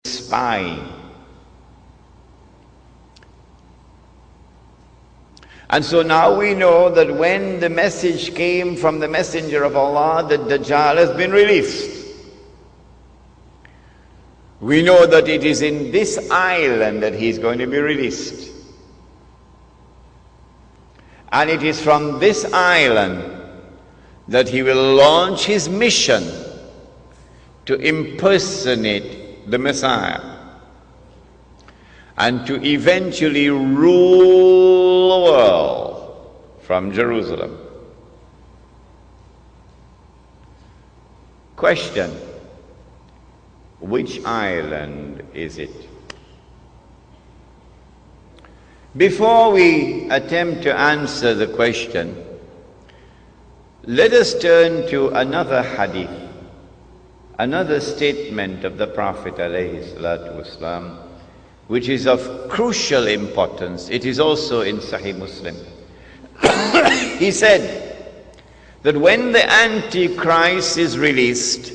spying. And so now we know that when the message came from the messenger of Allah, the Dajjal has been released. We know that it is in this island that he's going to be released. And it is from this island that he will launch his mission to impersonate the Messiah and to eventually rule the world from Jerusalem. Question: which island is it? Before we attempt to answer the question, let us turn to another hadith, another statement of the Prophet ﷺ, which is of crucial importance. It is also in Sahih Muslim. He said that when the Antichrist is released,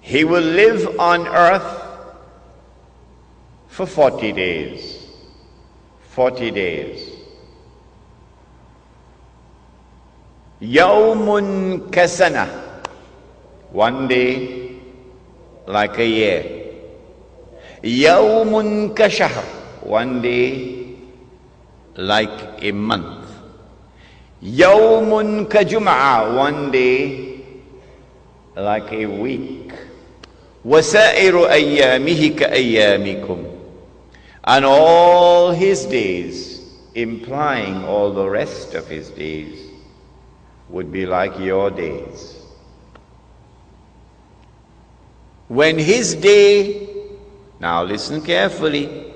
he will live on earth for 40 days. 40 days. Yawmun kasana, one day like a year. Yawmun kashahr, one day like a month. Yawmun kajum'a, one day like a week. Wasairu ayyamihi ka ayyamikum, and all his days, implying all the rest of his days, would be like your days. When his day, now listen carefully,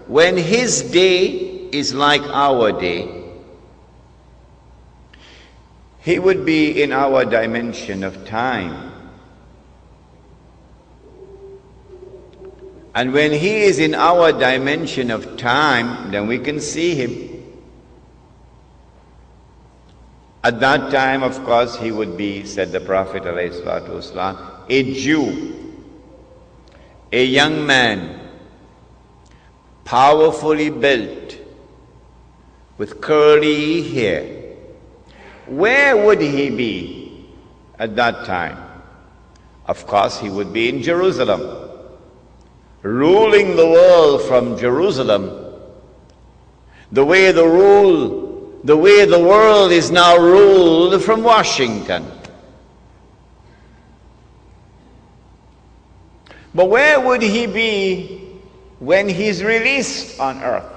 when his day is like our day, he would be in our dimension of time. And when he is in our dimension of time, then we can see him. At that time, of course, he would be, said the Prophet ﷺ, a Jew, a young man, powerfully built, with curly hair. Where would he be at that time? Of course, he would be in Jerusalem, ruling the world from Jerusalem, the way the world is now ruled from Washington. But where would he be when he's released on earth?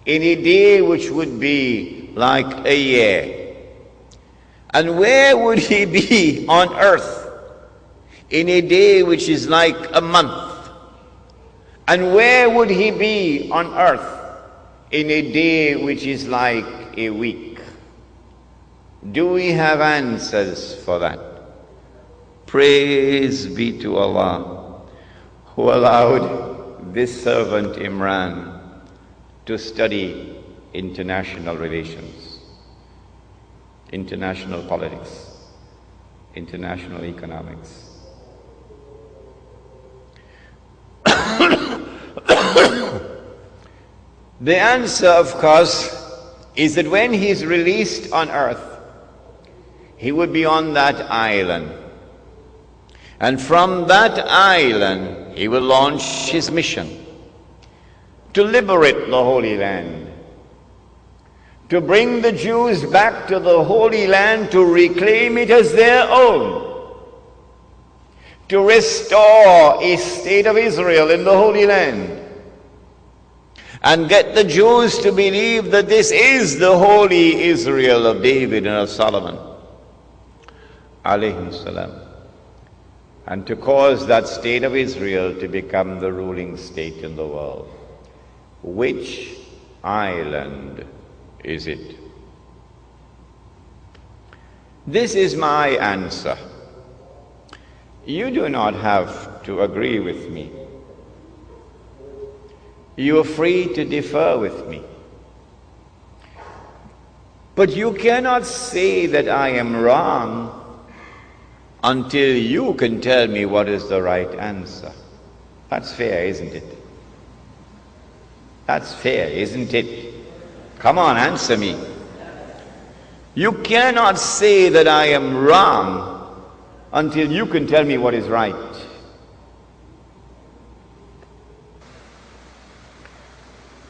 In a day which would be like a year. And where would he be on earth in a day which is like a month? And where would he be on earth in a day which is like a week? Do we have answers for that? Praise be to Allah, who allowed this servant Imran to study international relations, international politics, international economics. The answer, of course, is that when he is released on earth, he would be on that island. And from that island, he will launch his mission to liberate the Holy Land, to bring the Jews back to the Holy Land, to reclaim it as their own, to restore a state of Israel in the Holy Land, and get the Jews to believe that this is the holy Israel of David and of Solomon, alayhi salam, and to cause that state of Israel to become the ruling state in the world. Which island is it? This is my answer. You do not have to agree with me. You are free to differ with me. But you cannot say that I am wrong until you can tell me what is the right answer. That's fair, isn't it? That's fair, isn't it? Come on, answer me. You cannot say that I am wrong until you can tell me what is right.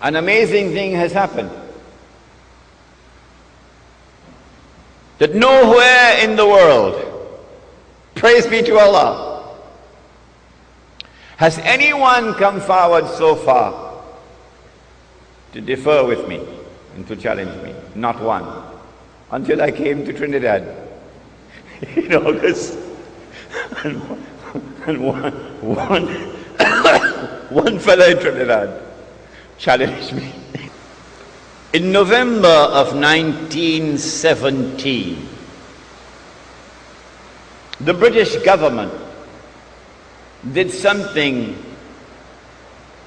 An amazing thing has happened. That nowhere in the world, praise be to Allah, has anyone come forward so far to differ with me and to challenge me. Not one. Until I came to Trinidad in August. And one fellow in Trinidad challenged me. In November of 1917, the British government did something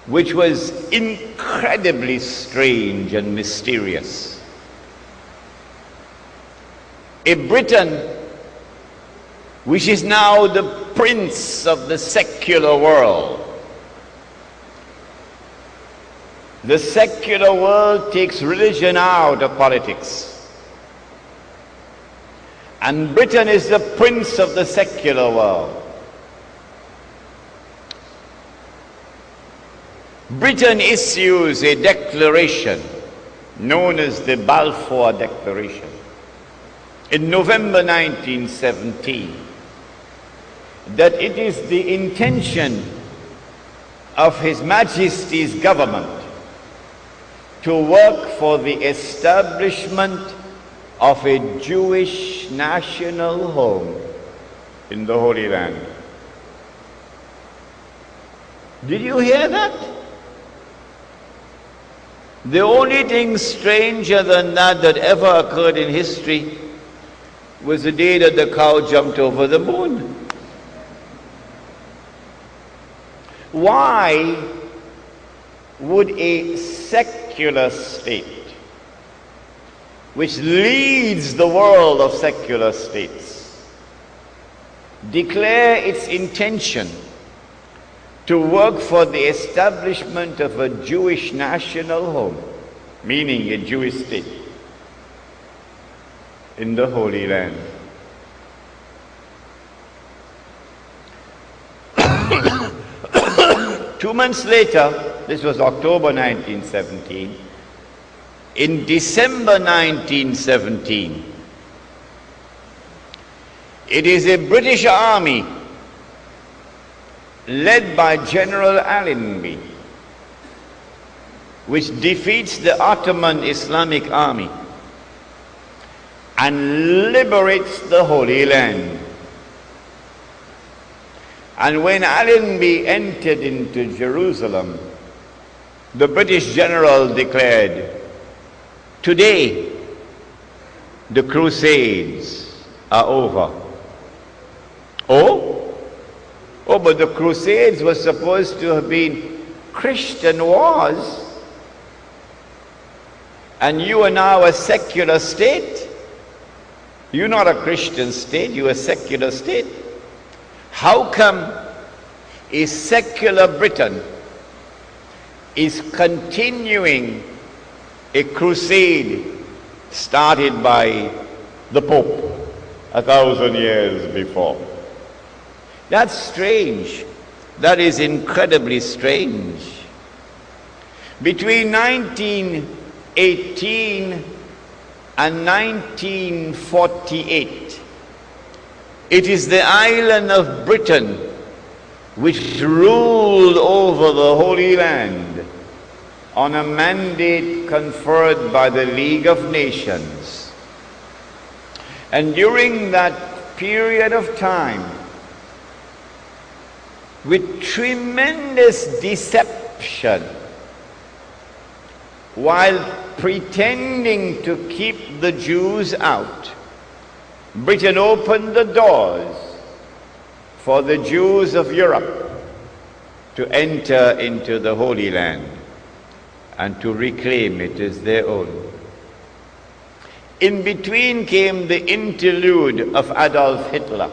which was incredibly strange and mysterious. A Britain which is now the prince of the secular world. The secular world takes religion out of politics. And Britain is the prince of the secular world. Britain issues a declaration known as the Balfour Declaration in November 1917 that it is the intention of His Majesty's government to work for the establishment of a Jewish national home in the Holy Land. Did you hear that? The only thing stranger than that ever occurred in history was the day that the cow jumped over the moon. Why would a secular state, which leads the world of secular states, declare its intention to work for the establishment of a Jewish national home, meaning a Jewish state, in the Holy Land? Two months later, this was October 1917, in December 1917, it is a British army led by General Allenby which defeats the Ottoman Islamic army and liberates the Holy Land. And when Allenby entered into Jerusalem, the British general declared, "Today, the Crusades are over." Oh, but the Crusades were supposed to have been Christian wars. And you are now a secular state. You're not a Christian state, you're a secular state. How come a secular Britain is continuing a crusade started by the Pope 1,000 years before? That's strange. That is incredibly strange. Between 1918 and 1948, it is the island of Britain which ruled over the Holy Land on a mandate conferred by the League of Nations. And during that period of time, with tremendous deception, while pretending to keep the Jews out, Britain opened the doors for the Jews of Europe to enter into the Holy Land and to reclaim it as their own. In between came the interlude of Adolf Hitler,